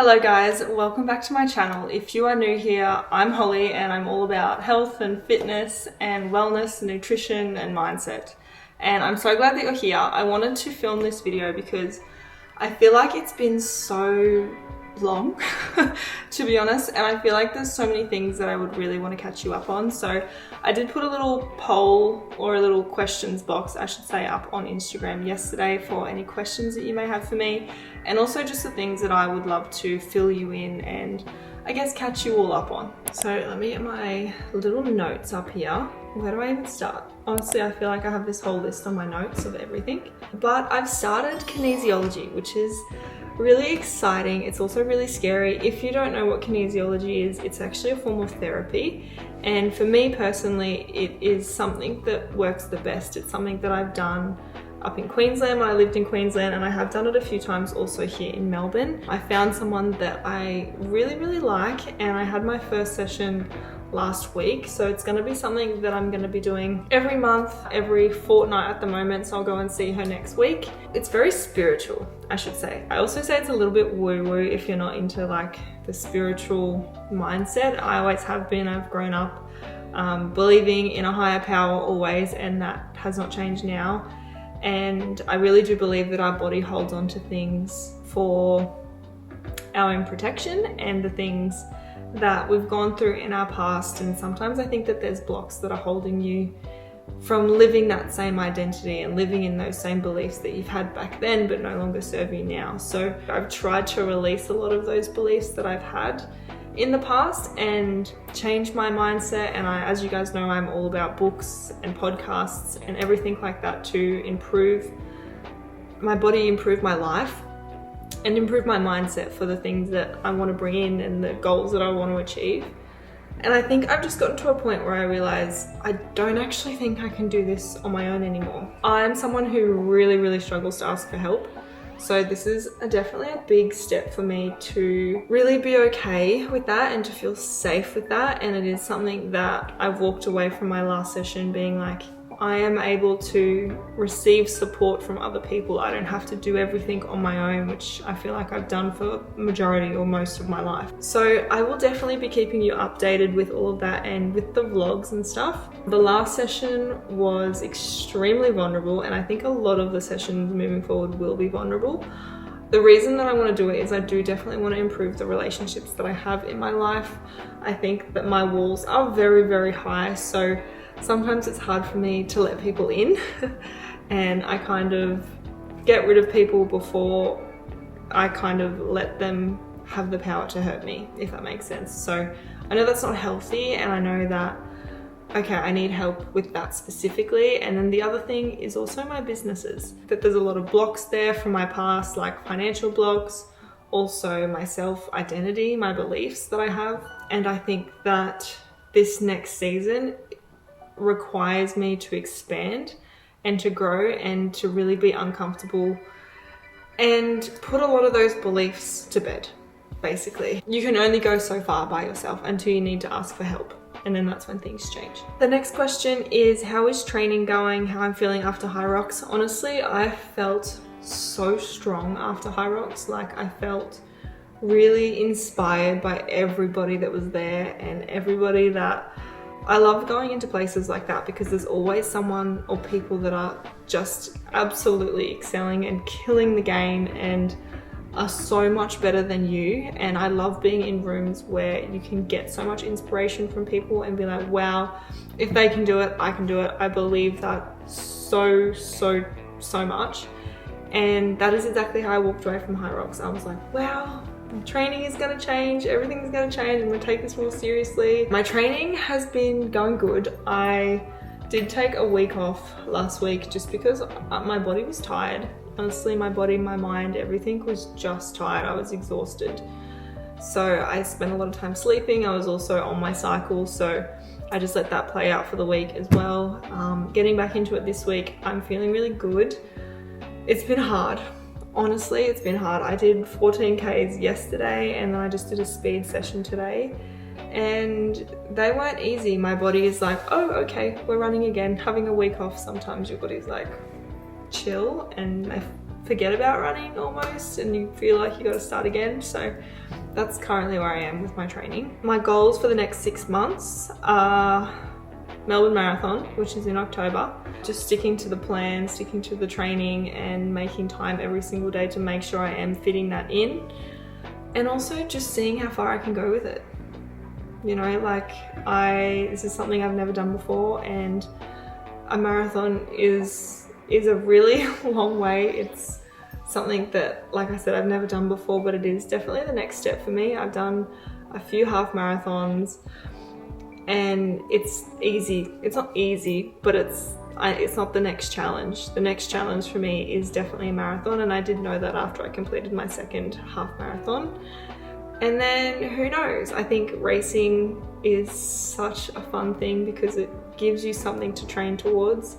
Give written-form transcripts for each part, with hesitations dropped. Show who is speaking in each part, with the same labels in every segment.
Speaker 1: Hello guys, welcome back to my channel. If you are new here, I'm Holly and I'm all about health and fitness and wellness, nutrition and mindset. And I'm so glad that you're here. I wanted to film this video because I feel like it's been so long, to be honest, and I feel like there's so many things that I would really want to catch you up on. So I did put a little poll or a little questions box, I should say, up on Instagram yesterday for any questions that you may have for me, and also just the things that I would love to fill you in and I guess catch you all up on. So let me get my little notes up here. Where do I even start? Honestly, I feel like I have this whole list on my notes of everything. But I've started kinesiology, which is really exciting. It's also really scary. If you don't know what kinesiology is, it's actually a form of therapy. And for me personally, it is something that works the best. It's something that I've done up in Queensland when I lived in Queensland, and I have done it a few times also here in Melbourne. I found someone that I really like, and I had my first session last week, so it's going to be something that I'm going to be doing every month, every fortnight at the moment, so I'll go and see her next week. It's very spiritual, I should say. I also say it's a little bit woo-woo if you're not into like the spiritual mindset. I always have been. I've grown up believing in a higher power always, and that has not changed now. And I really do believe that our body holds on to things for our own protection and the things that we've gone through in our past. And sometimes I think that there's blocks that are holding you from living that same identity and living in those same beliefs that you've had back then but no longer serve you now. So I've tried to release a lot of those beliefs that I've had in the past and change my mindset. And as you guys know, I'm all about books and podcasts and everything like that to improve my body, improve my life, and improve my mindset for the things that I want to bring in and the goals that I want to achieve. And I think I've just gotten to a point where I realize I don't actually think I can do this on my own anymore. I'm someone who really struggles to ask for help. So this is definitely a big step for me to really be okay with that and to feel safe with that. And it is something that I've walked away from my last session being like, I am able to receive support from other people. I don't have to do everything on my own, which I feel like I've done for majority or most of my life. So I will definitely be keeping you updated with all of that and with the vlogs and stuff. The last session was extremely vulnerable, and I think a lot of the sessions moving forward will be vulnerable. The reason that I want to do it is I do definitely want to improve the relationships that I have in my life. I think that my walls are very high, so sometimes it's hard for me to let people in and I kind of get rid of people before I kind of let them have the power to hurt me, if that makes sense. So I know that's not healthy, and I know that, okay, I need help with that specifically. And then the other thing is also my businesses, that there's a lot of blocks there from my past, like financial blocks, also my self-identity, my beliefs that I have. And I think that this next season requires me to expand and to grow and to really be uncomfortable and put a lot of those beliefs to bed. Basically, you can only go so far by yourself until you need to ask for help, and then that's when things change. The next question is, how is training going? How I'm feeling after High Rocks? Honestly, I felt so strong after High Rocks. Like, I felt really inspired by everybody that was there and everybody that I love going into places like that because there's always someone or people that are just absolutely excelling and killing the game and are so much better than you. And I love being in rooms where you can get so much inspiration from people and be like, wow, if they can do it, I can do it. I believe that so much. And that is exactly how I walked away from High Rocks. I was like, wow, training is going to change, everything's going to change, I'm going to take this more seriously. My training has been going good. I did take a week off last week just because my body was tired. Honestly, my body, my mind, everything was just tired. I was exhausted. So I spent a lot of time sleeping. I was also on my cycle, so I just let that play out for the week as well. Getting back into it this week, I'm feeling really good. It's been hard. Honestly, it's been hard. I did 14 Ks yesterday, and then I just did a speed session today, and they weren't easy. My body is like, oh, okay, we're running again. Having a week off, sometimes your body's like, chill, and I forget about running almost, and you feel like you got to start again. So that's currently where I am with my training. My goals for the next 6 months are Melbourne Marathon, which is in October. Just sticking to the plan, sticking to the training, and making time every single day to make sure I am fitting that in. And also just seeing how far I can go with it. You know, like this is something I've never done before, and a marathon is a really long way. It's something that, like I said, I've never done before, but it is definitely the next step for me. I've done a few half marathons, and it's easy. It's not easy, but it's not the next challenge. The next challenge for me is definitely a marathon, and I did know that after I completed my second half marathon. And then who knows? I think racing is such a fun thing because it gives you something to train towards.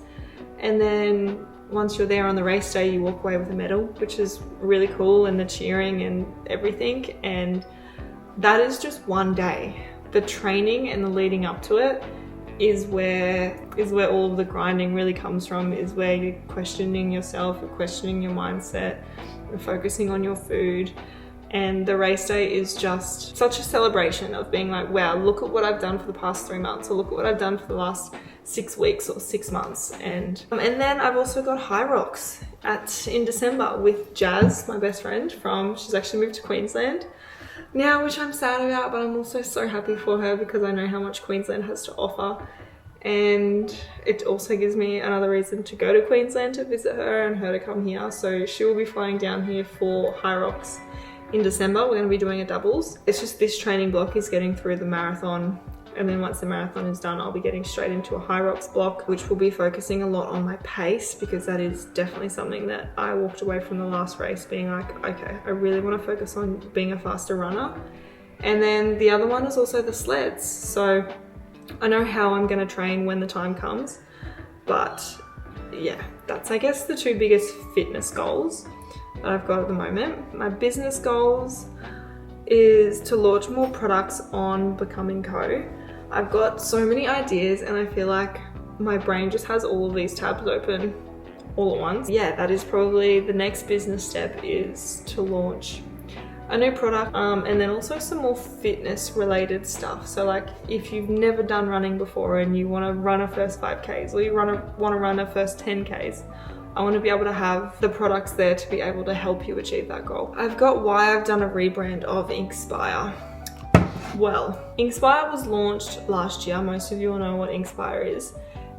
Speaker 1: And then once you're there on the race day, you walk away with a medal, which is really cool, and the cheering and everything. And that is just one day. The training and the leading up to it is where all of the grinding really comes from, is where you're questioning yourself, you're questioning your mindset, you're focusing on your food. And the race day is just such a celebration of being like, wow, look at what I've done for the past 3 months, or look at what I've done for the last 6 weeks or 6 months. And then I've also got High Rocks in December with Jazz, my best friend she's actually moved to Queensland now, which I'm sad about, but I'm also so happy for her because I know how much Queensland has to offer. And it also gives me another reason to go to Queensland to visit her and her to come here. So she will be flying down here for High Rocks in December. We're going to be doing a doubles. It's just this training block is getting through the marathon, and then once the marathon is done, I'll be getting straight into a High Rocks block, which will be focusing a lot on my pace, because that is definitely something that I walked away from the last race being like, okay, I really want to focus on being a faster runner. And then the other one is also the sleds. So I know how I'm going to train when the time comes, but yeah, that's I guess the two biggest fitness goals that I've got at the moment. My business goals is to launch more products on Becoming Co. I've got so many ideas, and I feel like my brain just has all of these tabs open all at once. Yeah, that is probably the next business step, is to launch a new product, and then also some more fitness related stuff. So like if you've never done running before and you want to run a first 5Ks, or you want to run a first 10Ks, I want to be able to have the products there to be able to help you achieve that goal. I've got why I've done a rebrand of Inspire. Well, Inspire was launched last year. Most of you will know what Inspire is.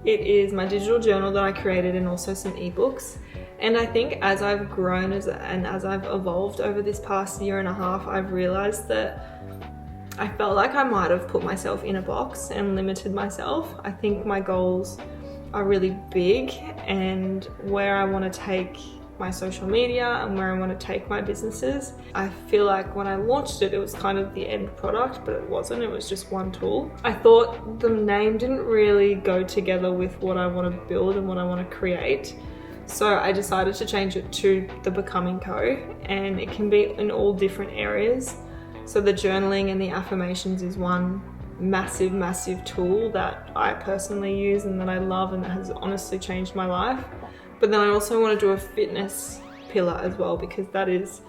Speaker 1: It is my digital journal that I created, and also some ebooks. And I think as I've grown and as I've evolved over this past year and a half, I've realized that I felt like I might have put myself in a box and limited myself. I think my goals are really big, and where I want to take my social media and where I want to take my businesses. I feel like when I launched it, it was kind of the end product, but it wasn't. It was just one tool. I thought the name didn't really go together with what I want to build and what I want to create. So I decided to change it to the Becoming Co, and it can be in all different areas. So the journaling and the affirmations is one massive tool that I personally use and that I love, and that has honestly changed my life. But then I also want to do a fitness pillar as well, because that is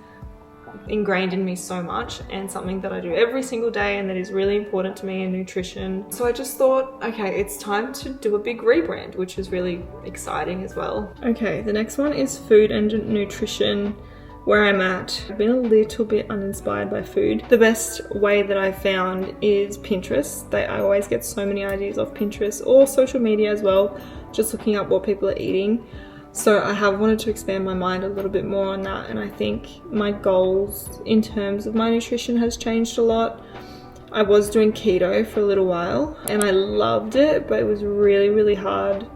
Speaker 1: ingrained in me so much and something that I do every single day and that is really important to me, in nutrition. So I just thought, okay, it's time to do a big rebrand, which is really exciting as well. Okay, the next one is food and nutrition. Where I'm at, I've been a little bit uninspired by food. The best way that I've found is Pinterest. I always get so many ideas off Pinterest, or social media as well, just looking up what people are eating. So I have wanted to expand my mind a little bit more on that, and I think my goals in terms of my nutrition has changed a lot. I was doing keto for a little while and I loved it, but it was really hard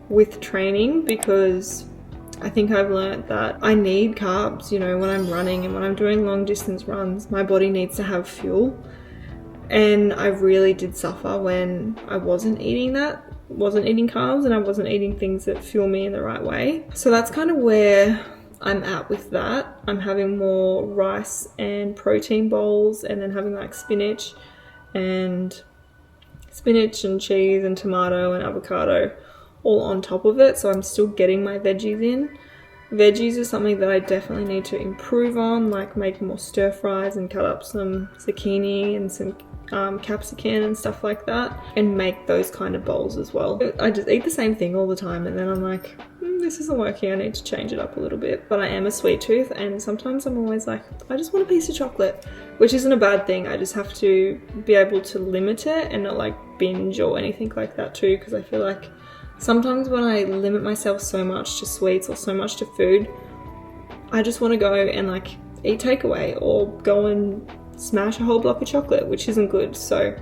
Speaker 1: with training, because I think I've learned that I need carbs, you know, when I'm running and when I'm doing long distance runs, my body needs to have fuel. And I really did suffer when I wasn't eating carbs, and I wasn't eating things that fuel me in the right way. So that's kind of where I'm at with that. I'm having more rice and protein bowls, and then having like spinach and cheese and tomato and avocado all on top of it. So I'm still getting my veggies in, Veggies is something that I definitely need to improve on, like make more stir fries and cut up some zucchini and some capsicum and stuff like that, and make those kind of bowls as well. I just eat the same thing all the time, and then I'm like, this isn't working, I need to change it up a little bit. But I am a sweet tooth, and sometimes I'm always like, I just want a piece of chocolate, which isn't a bad thing. I just have to be able to limit it and not like binge or anything like that too, because I feel like sometimes when I limit myself so much to sweets or so much to food, I just want to go and like eat takeaway or go and smash a whole block of chocolate, which isn't good. So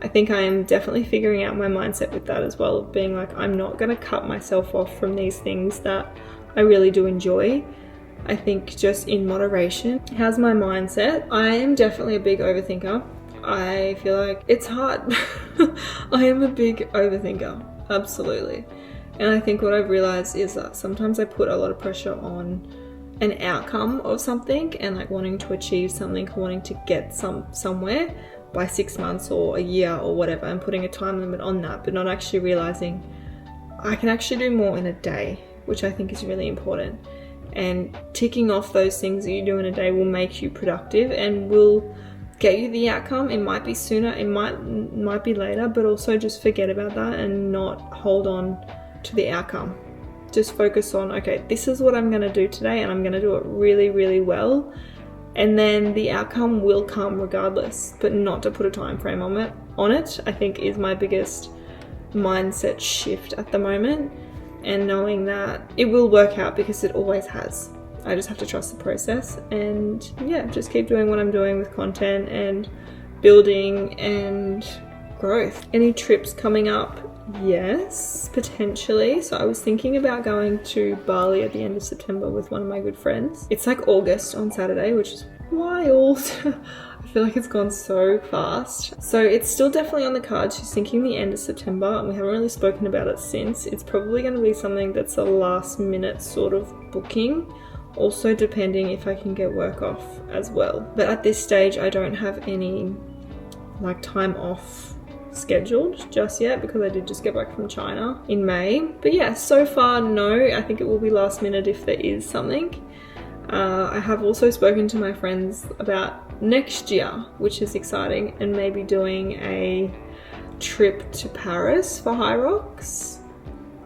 Speaker 1: I think I am definitely figuring out my mindset with that as well, of being like, I'm not going to cut myself off from these things that I really do enjoy. I think just in moderation. How's my mindset? I am definitely a big overthinker. I feel like it's hard. I am a big overthinker, absolutely. And I think what I've realized is that sometimes I put a lot of pressure on an outcome of something and like wanting to achieve something, wanting to get somewhere by 6 months or a year or whatever, and putting a time limit on that, but not actually realizing I can actually do more in a day, which I think is really important. And ticking off those things that you do in a day will make you productive and will get you the outcome. It might be sooner, it might be later, but also just forget about that and not hold on to the outcome. Just focus on, okay, this is what I'm going to do today, and I'm going to do it really, really well, and then the outcome will come regardless. But not to put a time frame on it, I think is my biggest mindset shift at the moment, and knowing that it will work out because it always has. I just have to trust the process and yeah, just keep doing what I'm doing with content and building and growth. Any trips coming up? Yes, potentially. So I was thinking about going to Bali at the end of September with one of my good friends. It's like August on Saturday, which is wild. I feel like it's gone so fast. So it's still definitely on the cards. She's thinking the end of September, and we haven't really spoken about it since. It's probably going to be something that's a last minute sort of booking. Also depending if I can get work off as well. But at this stage, I don't have any like time off scheduled just yet because I did just get back from China in May. But yeah, so far no. I think it will be last minute if there is something. I have also spoken to my friends about next year, which is exciting, and maybe doing a trip to Paris for High Rocks.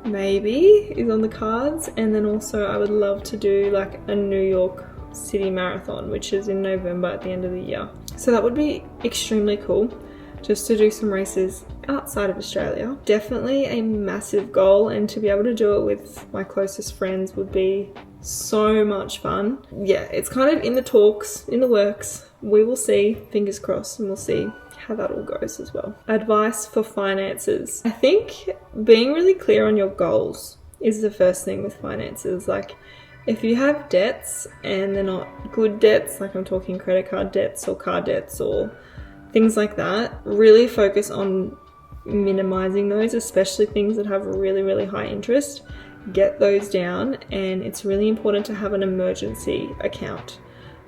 Speaker 1: Maybe is on the cards. And then also I would love to do like a New York City marathon, which is in November at the end of the year. So that would be extremely cool, just to do some races outside of Australia. Definitely a massive goal, and to be able to do it with my closest friends would be so much fun. Yeah, it's kind of in the talks, in the works. We will see, fingers crossed, and we'll see how that all goes as well. Advice for finances. I think being really clear on your goals is the first thing with finances. Like if you have debts and they're not good debts, like I'm talking credit card debts or car debts or things like that, really focus on minimizing those, especially things that have really, really high interest. Get those down, and it's really important to have an emergency account.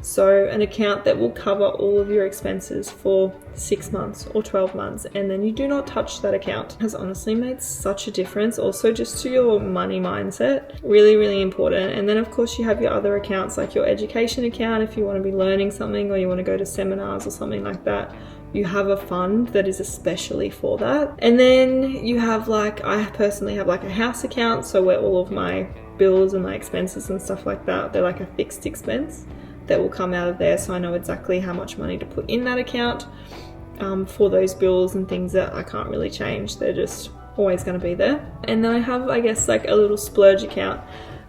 Speaker 1: So an account that will cover all of your expenses for 6 months or 12 months, and then you do not touch that account. It has honestly made such a difference. Also just to your money mindset, really, really important. And then of course you have your other accounts, like your education account if you want to be learning something or you want to go to seminars or something like that. You have a fund that is especially for that. And then you have like, I personally have like a house account, so where all of my bills and my expenses and stuff like that, they're like a fixed expense that will come out of there, so I know exactly how much money to put in that account for those bills and things that I can't really change. They're just always going to be there. And then I have, I guess, like a little splurge account,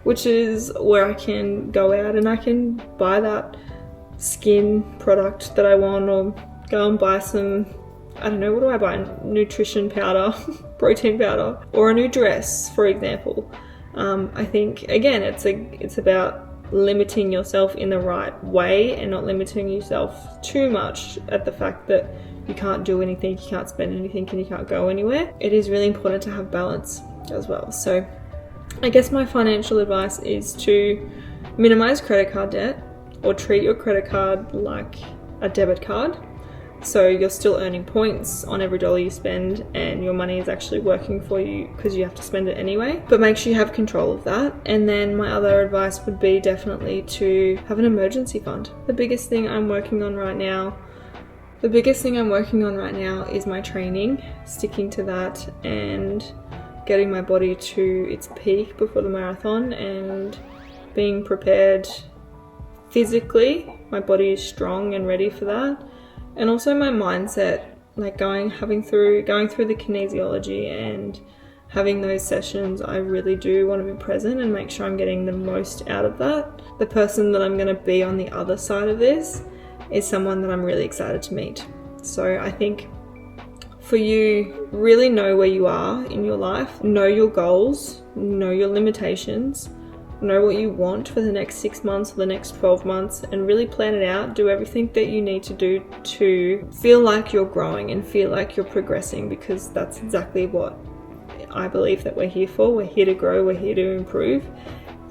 Speaker 1: which is where I can go out and I can buy that skin product that I want, or go and buy some, I don't know, what do I buy? Nutrition powder, protein powder, or a new dress, for example. I think, again, it's about limiting yourself in the right way and not limiting yourself too much at the fact that you can't do anything, you can't spend anything, and you can't go anywhere. It is really important to have balance as well. So I guess my financial advice is to minimize credit card debt, or treat your credit card like a debit card. So you're still earning points on every dollar you spend, and your money is actually working for you because you have to spend it anyway. But make sure you have control of that. And then my other advice would be definitely to have an emergency fund. The biggest thing I'm working on right now is my training, sticking to that and getting my body to its peak before the marathon and being prepared physically. My body is strong and ready for that. And also my mindset, like going through the kinesiology and having those sessions, I really do want to be present and make sure I'm getting the most out of that. The person that I'm going to be on the other side of this is someone that I'm really excited to meet. So I think for you, really know where you are in your life, know your goals, know your limitations, know what you want for the next 6 months or the next 12 months, and really plan it out. Do everything that you need to do to feel like you're growing and feel like you're progressing, because that's exactly what I believe that we're here for. We're here to grow, we're here to improve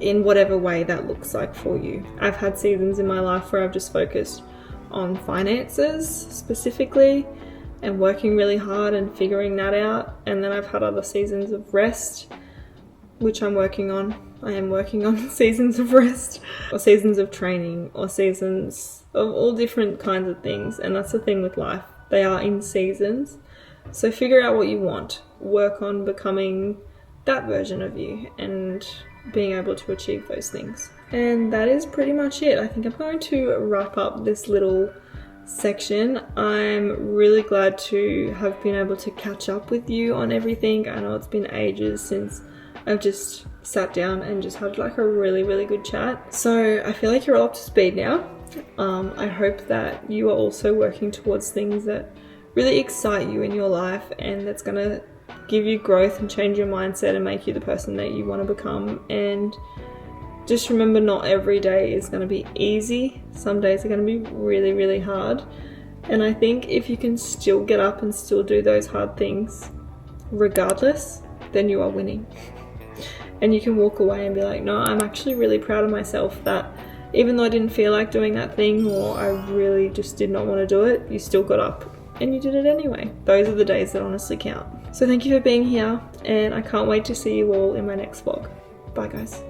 Speaker 1: in whatever way that looks like for you. I've had seasons in my life where I've just focused on finances specifically and working really hard and figuring that out. And then I've had other seasons of rest, which I'm working on. I am working on seasons of rest or seasons of training or seasons of all different kinds of things. And that's the thing with life. They are in seasons. So figure out what you want. Work on becoming that version of you and being able to achieve those things. And that is pretty much it. I think I'm going to wrap up this little section. I'm really glad to have been able to catch up with you on everything. I know it's been ages since I've just sat down and just had like a really, really good chat. So I feel like you're all up to speed now. I hope that you are also working towards things that really excite you in your life and that's going to give you growth and change your mindset and make you the person that you want to become. And just remember, not every day is going to be easy. Some days are going to be really, really hard. And I think if you can still get up and still do those hard things regardless, then you are winning. And you can walk away and be like, no, I'm actually really proud of myself that even though I didn't feel like doing that thing, or I really just did not want to do it, you still got up and you did it anyway. Those are the days that honestly count. So thank you for being here, and I can't wait to see you all in my next vlog. Bye guys.